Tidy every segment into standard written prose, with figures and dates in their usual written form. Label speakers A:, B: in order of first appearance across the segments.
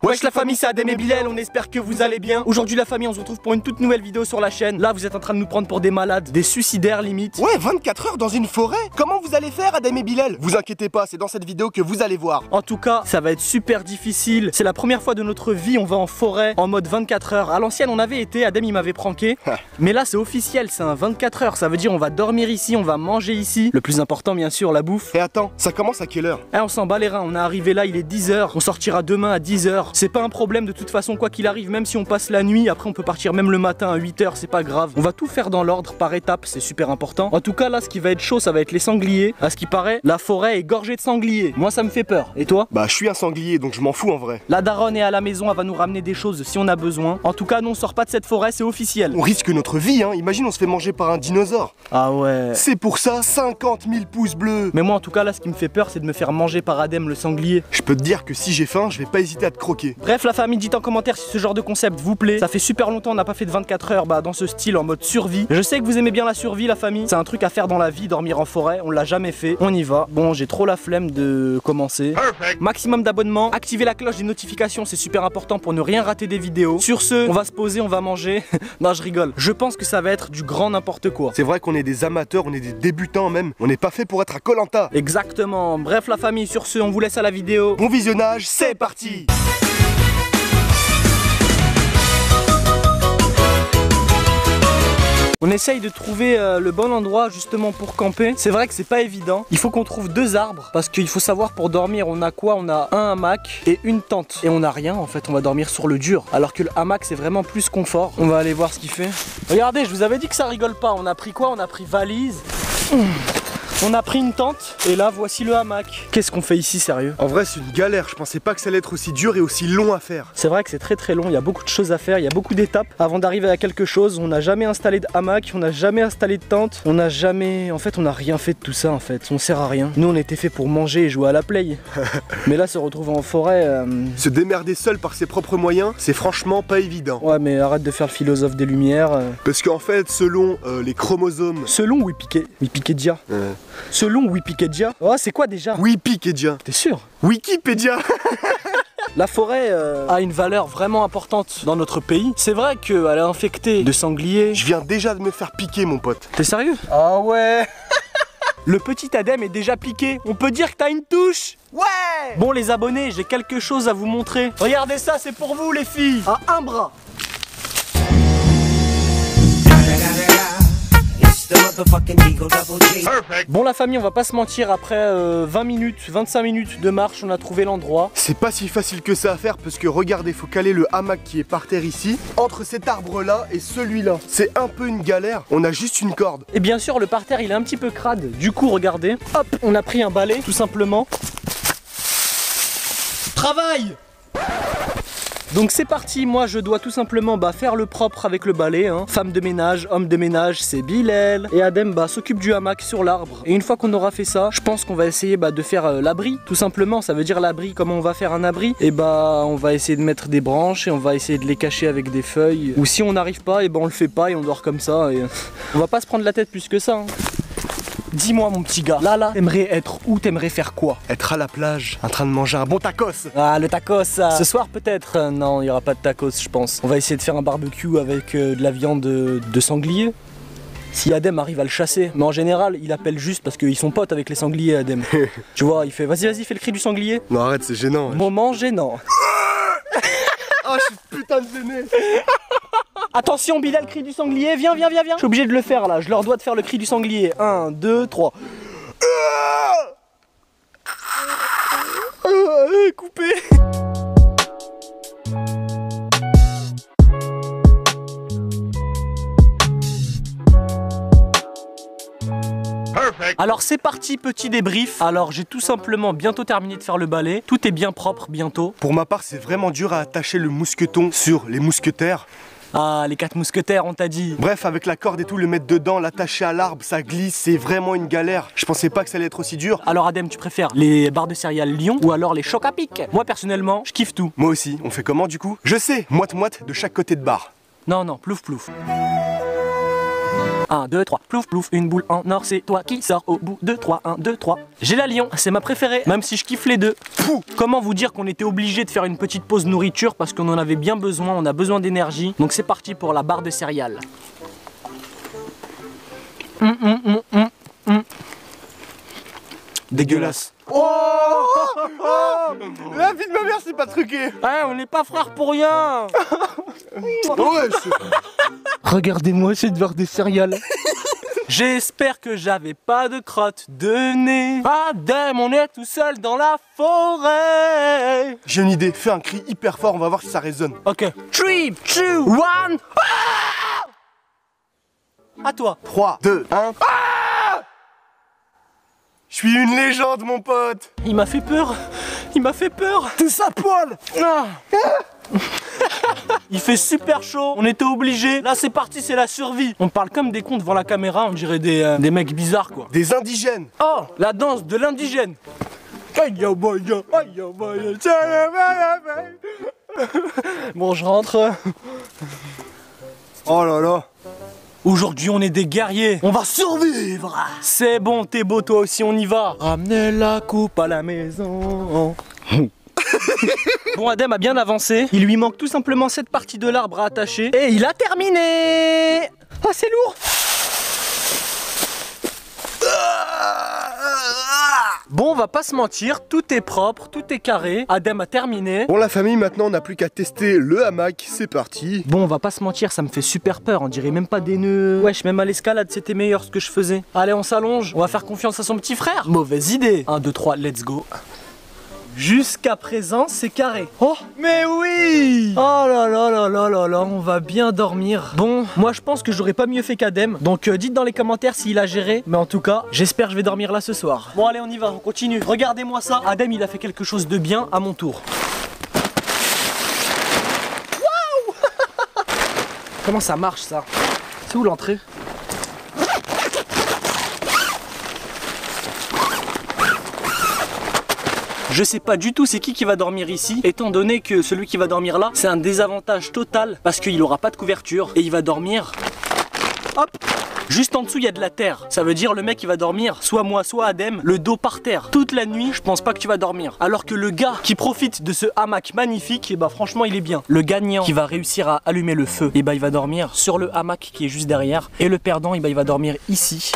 A: Wesh la famille, c'est Adem et Bilal, on espère que vous allez bien. Aujourd'hui la famille, on se retrouve pour une toute nouvelle vidéo sur la chaîne. Là vous êtes en train de nous prendre pour des malades, des suicidaires limite.
B: Ouais, 24 heures dans une forêt. Comment vous allez faire Adem et Bilal? Vous inquiétez pas, c'est dans cette vidéo que vous allez voir.
A: En tout cas, ça va être super difficile. C'est la première fois de notre vie, on va en forêt en mode 24 heures. À l'ancienne on avait été, Adem il m'avait pranké. Mais là c'est officiel, c'est un 24 heures. Ça veut dire on va dormir ici, on va manger ici. Le plus important bien sûr, la bouffe.
B: Et attends, ça commence à quelle heure?
A: On s'en bat les reins, on est arrivé là, il est 10 h. On sortira demain à 10 h. C'est pas un problème de toute façon, quoi qu'il arrive, même si on passe la nuit, après on peut partir même le matin à 8 h, c'est pas grave. On va tout faire dans l'ordre, par étapes, c'est super important. En tout cas là, ce qui va être chaud, ça va être les sangliers. À ce qui paraît, la forêt est gorgée de sangliers. Moi ça me fait peur. Et toi?
B: Bah je suis un sanglier, donc je m'en fous en vrai.
A: La daronne est à la maison, elle va nous ramener des choses si on a besoin. En tout cas, nous on sort pas de cette forêt, c'est officiel.
B: On risque notre vie, hein. Imagine on se fait manger par un dinosaure.
A: Ah ouais.
B: C'est pour ça 50 000 pouces bleus.
A: Mais moi en tout cas là, ce qui me fait peur, c'est de me faire manger par Adem le sanglier.
B: Je peux te dire que si j'ai faim, je vais pas hésiter à te croquer.
A: Bref la famille, dites en commentaire si ce genre de concept vous plaît. Ça fait super longtemps on n'a pas fait de 24 heures dans ce style en mode survie. Je sais que vous aimez bien la survie la famille. C'est un truc à faire dans la vie, dormir en forêt. On l'a jamais fait, on y va. Bon, j'ai trop la flemme de commencer. Perfect. Maximum d'abonnements, activez la cloche des notifications, c'est super important pour ne rien rater des vidéos. Sur ce, on va se poser, on va manger. Non je rigole, je pense que ça va être du grand n'importe quoi.
B: C'est vrai qu'on est des amateurs, on est des débutants même. On n'est pas fait pour être à Koh Lanta.
A: Exactement. Bref la famille, sur ce, on vous laisse à la vidéo.
B: Bon visionnage, c'est parti.
A: On essaye de trouver le bon endroit justement pour camper. C'est vrai que c'est pas évident. Il faut qu'on trouve deux arbres parce qu'il faut savoir pour dormir on a quoi? On a un hamac et une tente. Et on a rien en fait, on va dormir sur le dur. Alors que le hamac c'est vraiment plus confort. On va aller voir ce qu'il fait. Regardez, je vous avais dit que ça rigole pas. On a pris quoi? On a pris valise. On a pris une tente et là voici le hamac. Qu'est-ce qu'on fait ici sérieux?
B: En vrai c'est une galère, je pensais pas que ça allait être aussi dur et aussi long à faire.
A: C'est vrai que c'est très long, il y a beaucoup de choses à faire, il y a beaucoup d'étapes avant d'arriver à quelque chose. On n'a jamais installé de hamac, on n'a jamais installé de tente, on n'a jamais... En fait on n'a rien fait de tout ça en fait, on sert à rien. Nous on était fait pour manger et jouer à la play. Mais là se retrouver en forêt...
B: Se démerder seul par ses propres moyens, c'est franchement pas évident.
A: Ouais mais arrête de faire le philosophe des lumières.
B: Parce qu'en fait selon les chromosomes...
A: Selon Wikipédia. Selon Wikipédia. Oh c'est quoi déjà?
B: Wikipédia.
A: T'es sûr?
B: Wikipédia.
A: La forêt a une valeur vraiment importante dans notre pays. C'est vrai qu'elle est infectée de sangliers.
B: Je viens déjà de me faire piquer mon pote.
A: T'es sérieux? Ah ouais. Le petit Adem est déjà piqué. On peut dire que t'as une touche. Ouais. Bon les abonnés, j'ai quelque chose à vous montrer. Regardez ça, c'est pour vous les filles. À un bras. Bon la famille, on va pas se mentir, après 20 minutes, 25 minutes de marche, on a trouvé l'endroit.
B: C'est pas si facile que ça à faire parce que regardez, faut caler le hamac qui est par terre ici, entre cet arbre là et celui-là. C'est un peu une galère, on a juste une corde.
A: Et bien sûr le parterre il est un petit peu crade, du coup regardez, hop, on a pris un balai tout simplement. Travail! Donc c'est parti, moi je dois tout simplement faire le propre avec le balai, hein. Femme de ménage, homme de ménage, c'est Bilal. Et Adem s'occupe du hamac sur l'arbre. Et une fois qu'on aura fait ça, je pense qu'on va essayer de faire l'abri, tout simplement. Ça veut dire l'abri, comment on va faire un abri? Et on va essayer de mettre des branches et on va essayer de les cacher avec des feuilles. Ou si on n'arrive pas, on le fait pas et on dort comme ça. Et on va pas se prendre la tête plus que ça, hein. Dis-moi mon petit gars, là, t'aimerais être où? T'aimerais faire quoi?
B: Être à la plage, en train de manger un bon tacos.
A: Ah le tacos, ce soir peut-être? Non, il n'y aura pas de tacos je pense. On va essayer de faire un barbecue avec de la viande de sanglier. Si Adem arrive à le chasser, mais en général il appelle juste parce qu'ils sont potes avec les sangliers Adem. Tu vois, il fait vas-y fais le cri du sanglier.
B: Non arrête, c'est gênant.
A: Moment gênant.
B: Oh je suis putain de gêné.
A: Attention Bilal, le cri du sanglier, viens. Je suis obligé de le faire là, je leur dois de faire le cri du sanglier. 1, 2, 3. Coupé. Alors c'est parti, petit débrief. Alors j'ai tout simplement bientôt terminé de faire le balai. Tout est bien propre bientôt.
B: Pour ma part c'est vraiment dur à attacher le mousqueton sur les mousquetaires.
A: Ah, les 4 mousquetaires, on t'a dit.
B: Bref, avec la corde et tout, le mettre dedans, l'attacher à l'arbre, ça glisse, c'est vraiment une galère. Je pensais pas que ça allait être aussi dur.
A: Alors Adem, tu préfères les barres de céréales Lion ou alors les chocs à pic? Moi personnellement, je kiffe tout.
B: Moi aussi, on fait comment du coup? Je sais, moite-moite de chaque côté de barre.
A: Non, plouf. 1, 2, 3. Plouf, plouf, une boule en or, c'est toi qui sors au bout de 3. 1, 2, 3. J'ai la lion, c'est ma préférée, même si je kiffe les deux. Pouh. Comment vous dire qu'on était obligé de faire une petite pause nourriture parce qu'on en avait bien besoin, on a besoin d'énergie. Donc c'est parti pour la barre de céréales. Dégueulasse.
B: Oh, la vie de ma mère, c'est pas truqué.
A: Ouais, on n'est pas frères pour rien.
B: Ouais,
A: Regardez-moi cette barre de céréales. J'espère que j'avais pas de crotte de nez. Adem, on est tout seul dans la forêt.
B: j'ai une idée, fais un cri hyper fort, on va voir si ça résonne.
A: Ok. 3, 2, 1. À toi.
B: 3, 2, 1. Je suis une légende, mon pote.
A: Il m'a fait peur. Il m'a fait peur.
B: T'es sa poil.
A: Ah. Il fait super chaud, on était obligés. Là c'est parti, c'est la survie. On parle comme des cons devant la caméra, on dirait des mecs bizarres quoi.
B: Des indigènes.
A: Oh, la danse de l'indigène. Bon, je rentre.
B: Oh là là.
A: Aujourd'hui on est des guerriers, on va survivre. C'est bon, t'es beau, toi aussi on y va. Ramenez la coupe à la maison. Bon, Adem a bien avancé. Il lui manque tout simplement cette partie de l'arbre à attacher. Et il a terminé. Ah, c'est lourd. Bon, on va pas se mentir, tout est propre, tout est carré. Adem a terminé.
B: Bon la famille, maintenant on n'a plus qu'à tester le hamac, c'est parti.
A: Bon, on va pas se mentir, ça me fait super peur. On dirait même pas des nœuds. Wesh, même à l'escalade, c'était meilleur ce que je faisais. Allez, on s'allonge. On va faire confiance à son petit frère. Mauvaise idée. 1, 2, 3, let's go. Jusqu'à présent, c'est carré. Oh, mais oui! Oh là là là là là là, on va bien dormir. Bon, moi je pense que j'aurais pas mieux fait qu'Adem. Donc dites dans les commentaires s'il a géré. Mais en tout cas, j'espère que je vais dormir là ce soir. Bon allez, on y va, on continue. Regardez-moi ça. Adem, il a fait quelque chose de bien à mon tour. Waouh! Comment ça marche ça? C'est où l'entrée? Je sais pas du tout c'est qui va dormir ici, étant donné que celui qui va dormir là, c'est un désavantage total parce qu'il aura pas de couverture et il va dormir. Hop! Juste en dessous, il y a de la terre. Ça veut dire le mec qui va dormir, soit moi, soit Adem, le dos par terre. Toute la nuit, je pense pas que tu vas dormir. Alors que le gars qui profite de ce hamac magnifique, et bah franchement, il est bien. Le gagnant qui va réussir à allumer le feu, et bah il va dormir sur le hamac qui est juste derrière. Et le perdant, et bah il va dormir ici.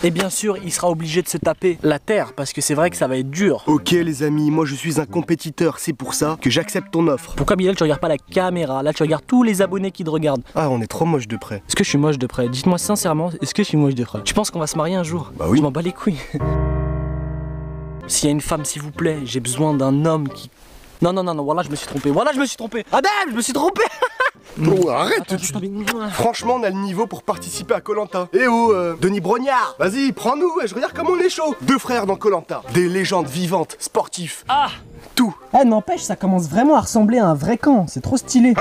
A: Et bien sûr, il sera obligé de se taper la terre parce que c'est vrai que ça va être dur.
B: Ok les amis, moi je suis un compétiteur, c'est pour ça que j'accepte ton offre.
A: Pourquoi Bilal, tu regardes pas la caméra? Là, tu regardes tous les abonnés qui te regardent.
B: Ah, on est trop moche de près.
A: Est-ce que je suis moche de près? Dites-moi sincèrement, est-ce que je suis moche de près? Tu penses qu'on va se marier un jour?
B: Bah oui.
A: Je m'en bats les couilles. S'il y a une femme, s'il vous plaît, j'ai besoin d'un homme qui... Non, non, non, non, voilà, je me suis trompé. Voilà, je me suis trompé. Adem, je me suis trompé.
B: Oh, arrête.
A: Attends,
B: Franchement, on a le niveau pour participer à Koh-Lanta. Eh oh, Denis Brognard, vas-y, prends-nous, je regarde comme on est chaud. Deux frères dans Koh-Lanta, des légendes vivantes, sportifs.
A: Ah!
B: Tout.
A: Eh, n'empêche, ça commence vraiment à ressembler à un vrai camp, c'est trop stylé.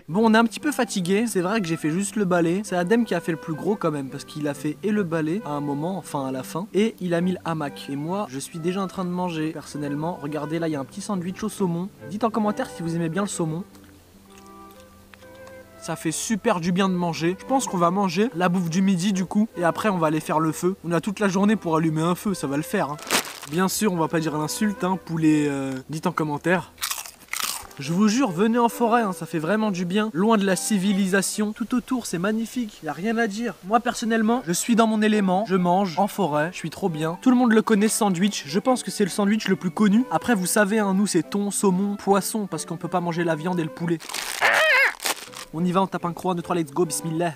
A: Bon, on est un petit peu fatigué, c'est vrai que j'ai fait juste le balai. C'est Adem qui a fait le plus gros quand même, parce qu'il a fait et le balai à un moment, enfin à la fin, et il a mis le hamac. Et moi, je suis déjà en train de manger. Personnellement, regardez là, il y a un petit sandwich au saumon. Dites en commentaire si vous aimez bien le saumon. Ça fait super du bien de manger. Je pense qu'on va manger la bouffe du midi du coup, et après on va aller faire le feu. On a toute la journée pour allumer un feu, ça va le faire. Hein. Bien sûr, on va pas dire l'insulte, hein, poulet, dites en commentaire. Je vous jure, venez en forêt, hein, ça fait vraiment du bien. Loin de la civilisation, tout autour, c'est magnifique, y a rien à dire. Moi personnellement, je suis dans mon élément, je mange en forêt, je suis trop bien. Tout le monde le connaît, sandwich, je pense que c'est le sandwich le plus connu. Après, vous savez, hein, nous c'est thon, saumon, poisson, parce qu'on peut pas manger la viande et le poulet. On y va, on tape un croc, 1, 2, 3, let's go, bismillah.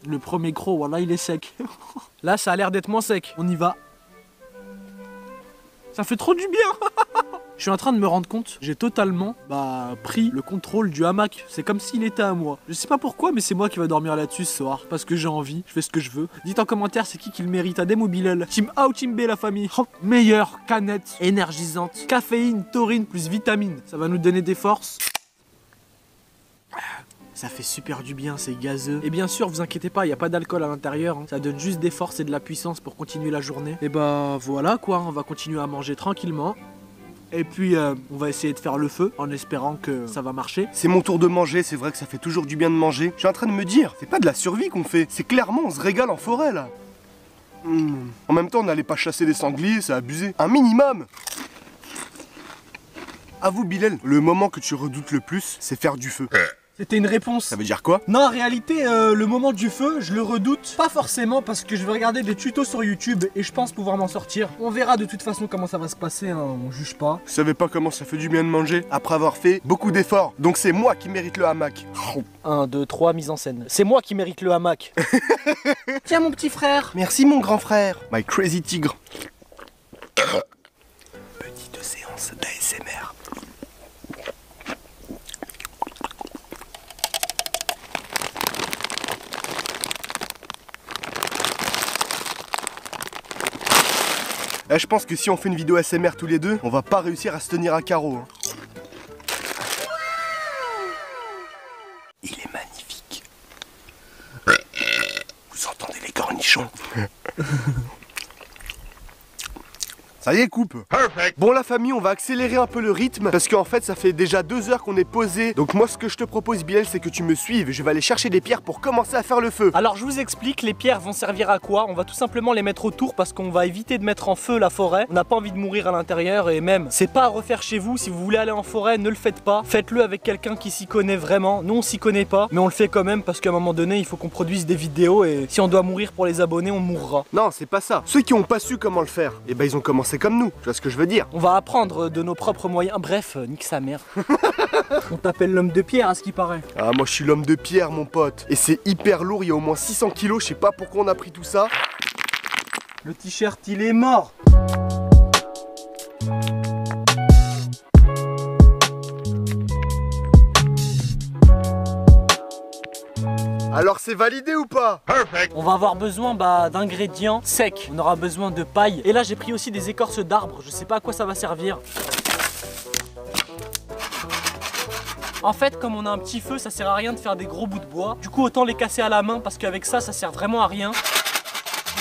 A: Le premier croc, voilà, il est sec. Là, ça a l'air d'être moins sec. On y va. Ça fait trop du bien. Je suis en train de me rendre compte, j'ai totalement pris le contrôle du hamac. C'est comme s'il était à moi. Je sais pas pourquoi, mais c'est moi qui va dormir là-dessus ce soir. Parce que j'ai envie, je fais ce que je veux. Dites en commentaire c'est qui le mérite, Adem ou Bilal. Team A ou Team B la famille. Meilleure canette, énergisante, caféine, taurine plus vitamine. Ça va nous donner des forces. Ça fait super du bien, c'est gazeux. Et bien sûr, vous inquiétez pas, il n'y a pas d'alcool à l'intérieur. Hein. Ça donne juste des forces et de la puissance pour continuer la journée. Et bah voilà quoi, on va continuer à manger tranquillement. Et puis on va essayer de faire le feu en espérant que ça va marcher.
B: C'est mon tour de manger, c'est vrai que ça fait toujours du bien de manger. Je suis en train de me dire, c'est pas de la survie qu'on fait, c'est clairement on se régale en forêt là. En même temps, on n'allait pas chasser des sangliers, c'est abusé. Un minimum. Avoue Bilal, le moment que tu redoutes le plus, c'est faire du feu.
A: C'était une réponse.
B: Ça veut dire quoi?
A: Non, en réalité, le moment du feu, je le redoute. Pas forcément parce que je vais regarder des tutos sur YouTube et je pense pouvoir m'en sortir. On verra de toute façon comment ça va se passer, hein, on juge pas.
B: Vous savez pas comment ça fait du bien de manger après avoir fait beaucoup d'efforts. Donc c'est moi qui mérite le hamac.
A: 1, 2, 3, mise en scène. C'est moi qui mérite le hamac. Tiens mon petit frère.
B: Merci mon grand frère. My crazy tigre. Petite séance d'ASMR. Je pense que si on fait une vidéo ASMR tous les deux, on va pas réussir à se tenir à carreau. Hein. Il est magnifique. Vous entendez les cornichons? Ça y est, coupe. Perfect. Bon la famille, on va accélérer un peu le rythme parce qu'en fait ça fait déjà 2 heures qu'on est posé. Donc moi ce que je te propose Bilal, c'est que tu me suives. Je vais aller chercher des pierres pour commencer à faire le feu.
A: Alors je vous explique, les pierres vont servir à quoi? On va tout simplement les mettre autour parce qu'on va éviter de mettre en feu la forêt. On n'a pas envie de mourir à l'intérieur et même c'est pas à refaire chez vous. Si vous voulez aller en forêt, ne le faites pas. Faites-le avec quelqu'un qui s'y connaît vraiment. Nous on s'y connaît pas, mais on le fait quand même parce qu'à un moment donné il faut qu'on produise des vidéos et si on doit mourir pour les abonnés, on mourra.
B: Non, c'est pas ça. Ceux qui ont pas su comment le faire, et ben ils ont commencé comme nous. Tu vois ce que je veux dire?
A: On va apprendre de nos propres moyens. Bref, nique sa mère. On t'appelle l'homme de pierre à ce qui paraît.
B: Ah moi je suis l'homme de pierre mon pote. Et c'est hyper lourd, il y a au moins 600 kilos, je sais pas pourquoi on a pris tout ça.
A: Le t-shirt il est mort.
B: Alors c'est validé ou pas?
A: Perfect. On va avoir besoin d'ingrédients secs. On aura besoin de paille. Et là j'ai pris aussi des écorces d'arbres. Je sais pas à quoi ça va servir. En fait, comme on a un petit feu, ça sert à rien de faire des gros bouts de bois. Du coup, autant les casser à la main parce qu'avec ça, ça sert vraiment à rien.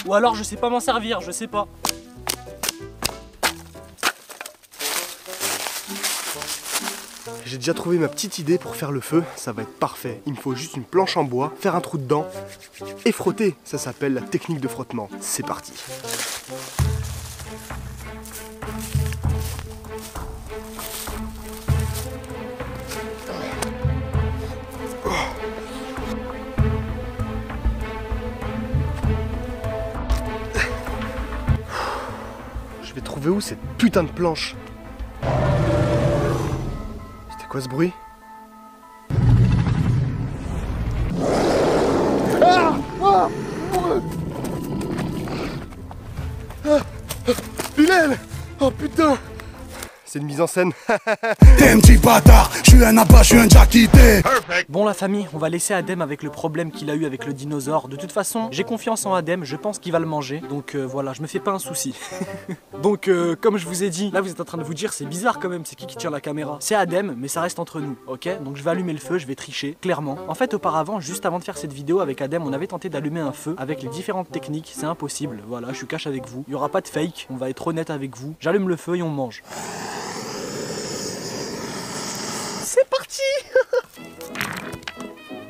A: Ou alors, je sais pas m'en servir, je sais pas.
B: J'ai déjà trouvé ma petite idée pour faire le feu, ça va être parfait. Il me faut juste une planche en bois, faire un trou dedans et frotter. Ça s'appelle la technique de frottement. C'est parti. Je vais trouver où cette putain de planche? C'était quoi ce bruit? Ah, ah, Bilal! Oh putain! C'est une mise en scène.
C: T'es un petit bâtard, je suis un abat, je suis un jackité.
A: Bon la famille, on va laisser Adem avec le problème qu'il a eu avec le dinosaure. De toute façon, j'ai confiance en Adem, je pense qu'il va le manger. Donc voilà, je me fais pas un souci. Donc comme je vous ai dit, là vous êtes en train de vous dire c'est bizarre quand même, c'est qui tient la caméra? C'est Adem, mais ça reste entre nous, ok? Donc je vais allumer le feu, je vais tricher, clairement. En fait auparavant, juste avant de faire cette vidéo avec Adem, on avait tenté d'allumer un feu avec les différentes techniques, c'est impossible. Voilà, je suis cash avec vous, il y aura pas de fake, on va être honnête avec vous. J'allume le feu et on mange. C'est parti.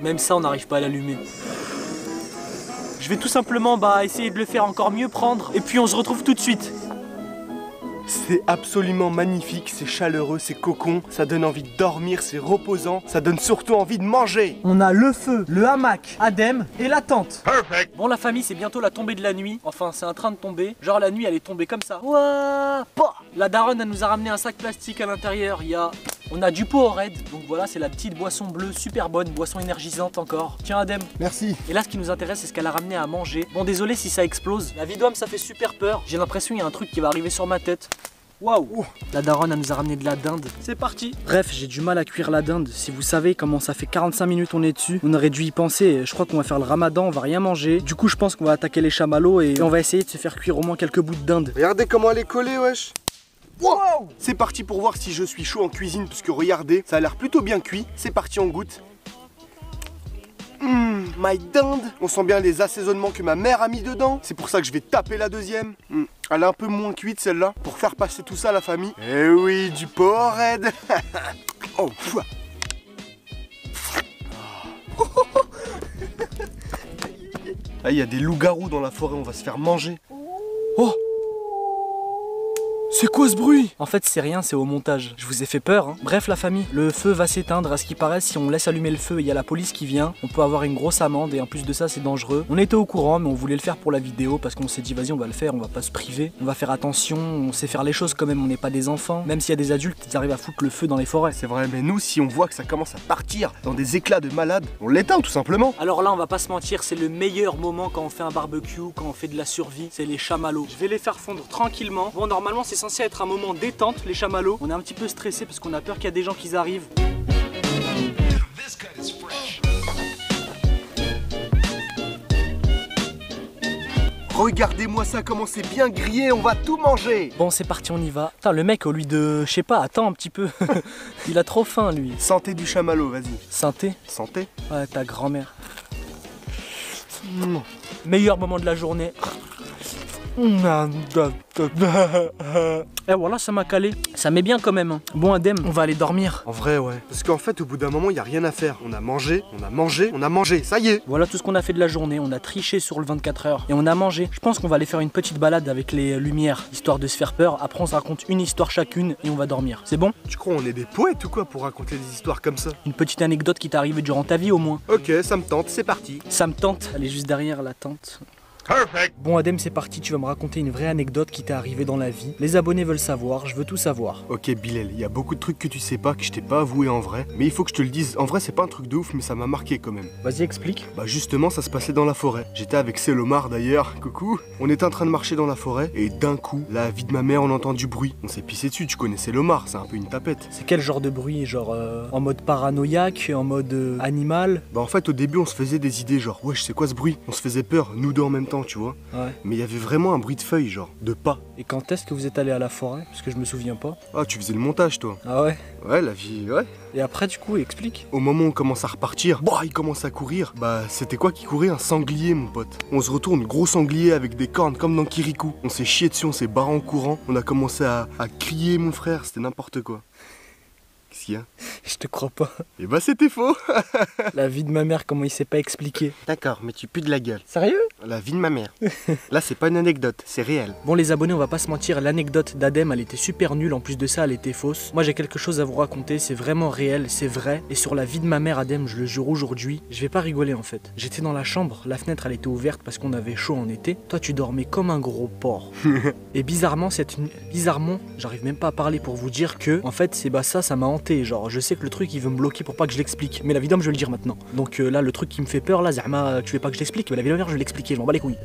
A: Même ça, on n'arrive pas à l'allumer. Je vais tout simplement essayer de le faire encore mieux prendre. Et puis on se retrouve tout de suite.
B: C'est absolument magnifique, c'est chaleureux, c'est cocon, ça donne envie de dormir, c'est reposant, ça donne surtout envie de manger.
A: On a le feu, le hamac, Adem et la tente. Perfect. Bon la famille, c'est bientôt la tombée de la nuit. Enfin, c'est en train de tomber. Genre la nuit, elle est tombée comme ça. Ouah, la daronne, elle nous a ramené un sac plastique à l'intérieur. On a du Powerade, donc voilà, c'est la petite boisson bleue, super bonne, boisson énergisante encore. Tiens Adem.
B: Merci.
A: Et là, ce qui nous intéresse, c'est ce qu'elle a ramené à manger. Bon, désolé si ça explose. La vidéo, ça fait super peur. J'ai l'impression qu'il y a un truc qui va arriver sur ma tête. Waouh! La daronne, elle nous a ramené de la dinde. C'est parti! Bref, j'ai du mal à cuire la dinde. Si vous savez comment ça fait 45 minutes on est dessus, on aurait dû y penser. Je crois qu'on va faire le ramadan, on va rien manger. Du coup, je pense qu'on va attaquer les chamallows et on va essayer de se faire cuire au moins quelques bouts de dinde.
B: Regardez comment elle est collée, wesh! Wow. C'est parti pour voir si je suis chaud en cuisine, puisque regardez, ça a l'air plutôt bien cuit. C'est parti, on goûte. My dinde. On sent bien les assaisonnements que ma mère a mis dedans. C'est pour ça que je vais taper la deuxième. Elle est un peu moins cuite celle-là, pour faire passer tout ça à la famille. Eh oui, du Powerade. Oh, pouah. Ah, il y a des loups-garous dans la forêt, on va se faire manger. Oh! C'est quoi ce bruit?
A: En fait c'est rien, c'est au montage. Je vous ai fait peur hein. Bref la famille, le feu va s'éteindre. À ce qui paraît, si on laisse allumer le feu et il y a la police qui vient, on peut avoir une grosse amende et en plus de ça c'est dangereux. On était au courant mais on voulait le faire pour la vidéo parce qu'on s'est dit vas-y on va le faire, on va pas se priver. On va faire attention, on sait faire les choses quand même, on n'est pas des enfants. Même s'il y a des adultes qui arrivent à foutre le feu dans les forêts.
B: C'est vrai, mais nous si on voit que ça commence à partir dans des éclats de malade, on l'éteint tout simplement.
A: Alors là on va pas se mentir, c'est le meilleur moment quand on fait un barbecue, quand on fait de la survie, c'est les chamallows. Je vais les faire fondre tranquillement. Bon normalement c'est censé être un moment détente les chamallows. On est un petit peu stressé parce qu'on a peur qu'il y a des gens qui arrivent.
B: Regardez-moi ça, comment c'est bien grillé, on va tout manger.
A: Bon c'est parti, on y va. Putain le mec au lieu de, je sais pas, attends un petit peu. Il a trop faim lui.
B: Santé du chamallow, vas-y.
A: Santé.
B: Santé.
A: Ouais ta grand-mère. Meilleur moment de la journée. Eh voilà ça m'a calé. Ça met bien quand même hein. Bon Adem, on va aller dormir.
B: En vrai ouais. Parce qu'en fait au bout d'un moment il n'y a rien à faire. On a mangé, on a mangé, on a mangé, ça y est.
A: Voilà tout ce qu'on a fait de la journée. On a triché sur le 24 heures et on a mangé. Je pense qu'on va aller faire une petite balade avec les lumières, histoire de se faire peur. Après on se raconte une histoire chacune et on va dormir. C'est bon?
B: Tu crois on est des poètes ou quoi pour raconter des histoires comme ça?
A: Une petite anecdote qui t'est arrivée durant ta vie au moins.
B: Ok, ça me tente, c'est parti.
A: Ça me tente. Elle est juste derrière la tente.
B: Perfect.
A: Bon Adem c'est parti, tu vas me raconter une vraie anecdote qui t'est arrivée dans la vie. Les abonnés veulent savoir, je veux tout savoir.
B: Ok Bilal, il y a beaucoup de trucs que tu sais pas, que je t'ai pas avoué en vrai. Mais il faut que je te le dise, en vrai c'est pas un truc de ouf mais ça m'a marqué quand même.
A: Vas-y explique.
B: Bah justement ça se passait dans la forêt. J'étais avec Selomar d'ailleurs, coucou. On était en train de marcher dans la forêt et d'un coup, la vie de ma mère on entend du bruit. On s'est pissé dessus, tu connais Selomar, c'est un peu une tapette.
A: C'est quel genre de bruit? Genre en mode paranoïaque, en mode animal?
B: Bah en fait au début on se faisait des idées genre wesh c'est quoi ce bruit? On se faisait peur, nous deux en même temps tu vois.
A: Ouais.
B: Mais il y avait vraiment un bruit de feuilles genre, de pas.
A: Et quand est-ce que vous êtes allé à la forêt? Parce que je me souviens pas.
B: Ah tu faisais le montage toi.
A: Ah ouais?
B: Ouais la vie, ouais.
A: Et après du coup explique.
B: Au moment où on commence à repartir, bah il commence à courir. Bah c'était quoi qui courait? Un sanglier mon pote. On se retourne, gros sanglier avec des cornes comme dans Kirikou. On s'est chié dessus, on s'est barré en courant. On a commencé à crier mon frère, c'était n'importe quoi. Qu'est-ce qu'il y a?
A: Je te crois pas.
B: Et bah c'était faux.
A: La vie de ma mère, comment il s'est pas expliqué.
B: D'accord, mais tu pues de la gueule.
A: Sérieux?
B: La vie de ma mère. Là c'est pas une anecdote, c'est réel.
A: Bon les abonnés, on va pas se mentir, l'anecdote d'Adem elle était super nulle, en plus de ça elle était fausse. Moi j'ai quelque chose à vous raconter, c'est vraiment réel, c'est vrai. Et sur la vie de ma mère Adem, je le jure aujourd'hui, je vais pas rigoler en fait. J'étais dans la chambre, la fenêtre elle était ouverte parce qu'on avait chaud en été. Toi tu dormais comme un gros porc. Et bizarrement, j'arrive même pas à parler pour vous dire que en fait c'est bah ça m'a hanté. Genre je sais que le truc il veut me bloquer pour pas que je l'explique. Mais la vidéo je vais le dire maintenant. Donc là le truc qui me fait peur là, Zahma, tu veux pas que je l'explique? Mais la vidéo je vais l'expliquer, je m'en bats les couilles.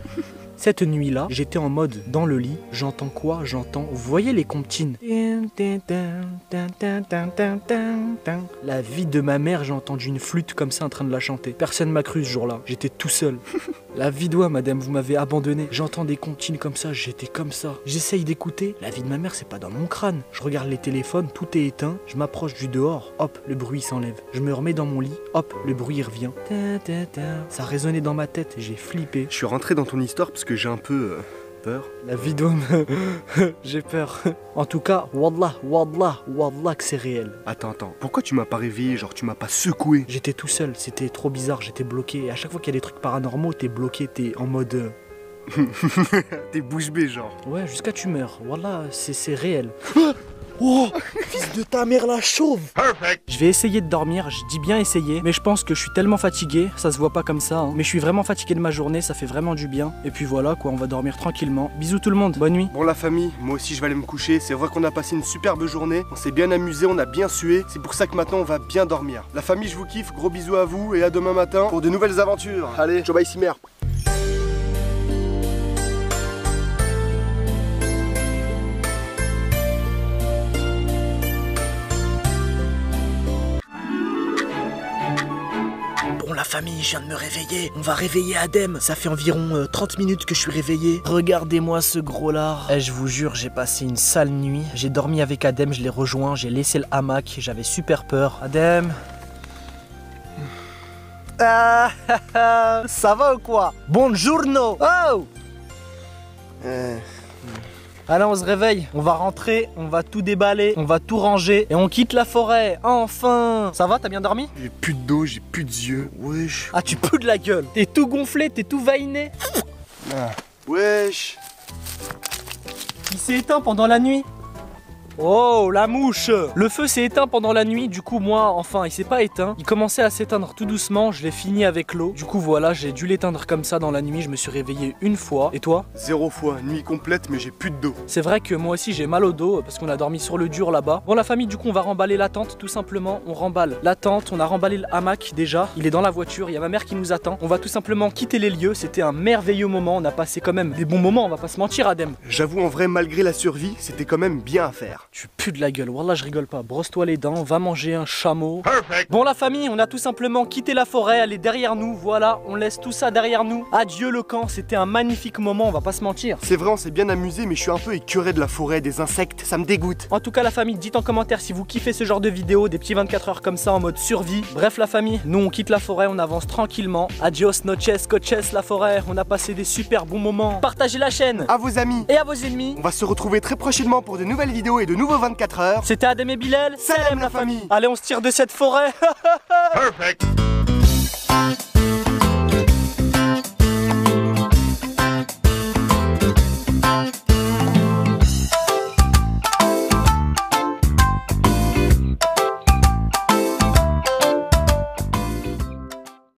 A: Cette nuit-là, j'étais en mode dans le lit, j'entends quoi? J'entends, vous voyez les comptines? La vie de ma mère, j'ai entendu une flûte comme ça en train de la chanter. Personne m'a cru ce jour-là, j'étais tout seul. La vie d'oie, madame, vous m'avez abandonné. J'entends des comptines comme ça, j'étais comme ça. J'essaye d'écouter, la vie de ma mère, c'est pas dans mon crâne. Je regarde les téléphones, tout est éteint, je m'approche du dehors, hop, le bruit s'enlève. Je me remets dans mon lit, hop, le bruit revient. Ça résonnait dans ma tête, j'ai flippé.
B: Je suis rentré dans ton histoire parce que j'ai un peu peur.
A: La vidéo j'ai peur. En tout cas, wallah que c'est réel.
B: Attends, pourquoi tu m'as pas réveillé? Genre tu m'as pas secoué?
A: J'étais tout seul, c'était trop bizarre, j'étais bloqué. Et à chaque fois qu'il y a des trucs paranormaux, t'es bloqué, t'es en mode...
B: T'es bouche bée genre.
A: Ouais, jusqu'à tu meurs. Wallah, c'est réel. Oh, fils de ta mère la chauve.
B: Perfect.
A: Je vais essayer de dormir, je dis bien essayer, mais je pense que je suis tellement fatigué, ça se voit pas comme ça, hein. Mais je suis vraiment fatigué de ma journée, ça fait vraiment du bien. Et puis voilà quoi, on va dormir tranquillement. Bisous tout le monde, bonne nuit.
B: Bon la famille, moi aussi je vais aller me coucher. C'est vrai qu'on a passé une superbe journée, on s'est bien amusé, on a bien sué. C'est pour ça que maintenant on va bien dormir. La famille je vous kiffe, gros bisous à vous et à demain matin pour de nouvelles aventures. Allez, ciao bye Simer.
A: La famille, je viens de me réveiller. On va réveiller Adem. Ça fait environ 30 minutes que je suis réveillé. Regardez-moi ce gros lard. Je vous jure, j'ai passé une sale nuit. J'ai dormi avec Adem, je l'ai rejoint. J'ai laissé le hamac. J'avais super peur. Adem. Ça va ou quoi? Buongiorno. Oh. Allez, on se réveille, on va rentrer, on va tout déballer, on va tout ranger et on quitte la forêt, enfin. Ça va, t'as bien dormi?
B: J'ai plus de dos, j'ai plus d'yeux, wesh.
A: Ah, tu pues de la gueule. T'es tout gonflé, t'es tout vainé.
B: Wesh.
A: Il s'est éteint pendant la nuit. Oh, la mouche! Le feu s'est éteint pendant la nuit, du coup moi, enfin il s'est pas éteint. Il commençait à s'éteindre tout doucement, je l'ai fini avec l'eau. Du coup voilà, j'ai dû l'éteindre comme ça dans la nuit, je me suis réveillé une fois. Et toi?
B: 0 fois, nuit complète mais j'ai plus de dos.
A: C'est vrai que moi aussi j'ai mal au dos parce qu'on a dormi sur le dur là-bas. Bon la famille, du coup on va remballer la tente tout simplement. On remballe la tente, on a remballé le hamac déjà. Il est dans la voiture, il y a ma mère qui nous attend. On va tout simplement quitter les lieux, c'était un merveilleux moment. On a passé quand même des bons moments, on va pas se mentir Adem.
B: J'avoue en vrai, malgré la survie, c'était quand même bien à faire.
A: Tu pues de la gueule. Wallah je rigole pas, brosse-toi les dents, va manger un chameau. Perfect. Bon la famille, on a tout simplement quitté la forêt, elle est derrière nous, voilà, on laisse tout ça derrière nous. Adieu le camp, c'était un magnifique moment, on va pas se mentir.
B: C'est vrai, on s'est bien amusé, mais je suis un peu écœuré de la forêt, des insectes, ça me dégoûte.
A: En tout cas la famille, dites en commentaire si vous kiffez ce genre de vidéo, des petits 24 heures comme ça en mode survie. Bref la famille, nous on quitte la forêt, on avance tranquillement. Adios noches, coches la forêt, on a passé des super bons moments. Partagez la chaîne
B: à vos amis
A: et à vos ennemis.
B: On va se retrouver très prochainement pour de nouvelles vidéos et de nouveaux 24 heures.
A: C'était Adem et Bilal.
B: Salam la famille.
A: Allez, on se tire de cette forêt.
B: Perfect.